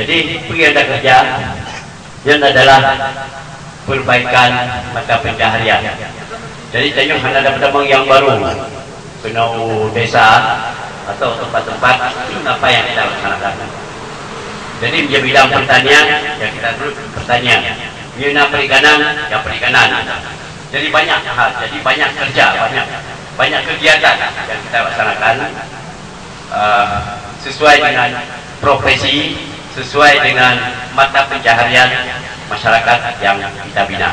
Jadi pergi ada kerja yang adalah perbaikan mata pencaharian. Jadi tanya ada pedamang yang baru kena desa atau tempat-tempat apa yang kita laksanakan. Jadi dia bidang pertanian yang kita dulu pertanian, bidang perikanan yang perikanan. Jadi banyak hal, jadi banyak kerja, banyak kegiatan yang kita laksanakan sesuai dengan profesi, sesuai dengan mata pencaharian masyarakat yang kita bina.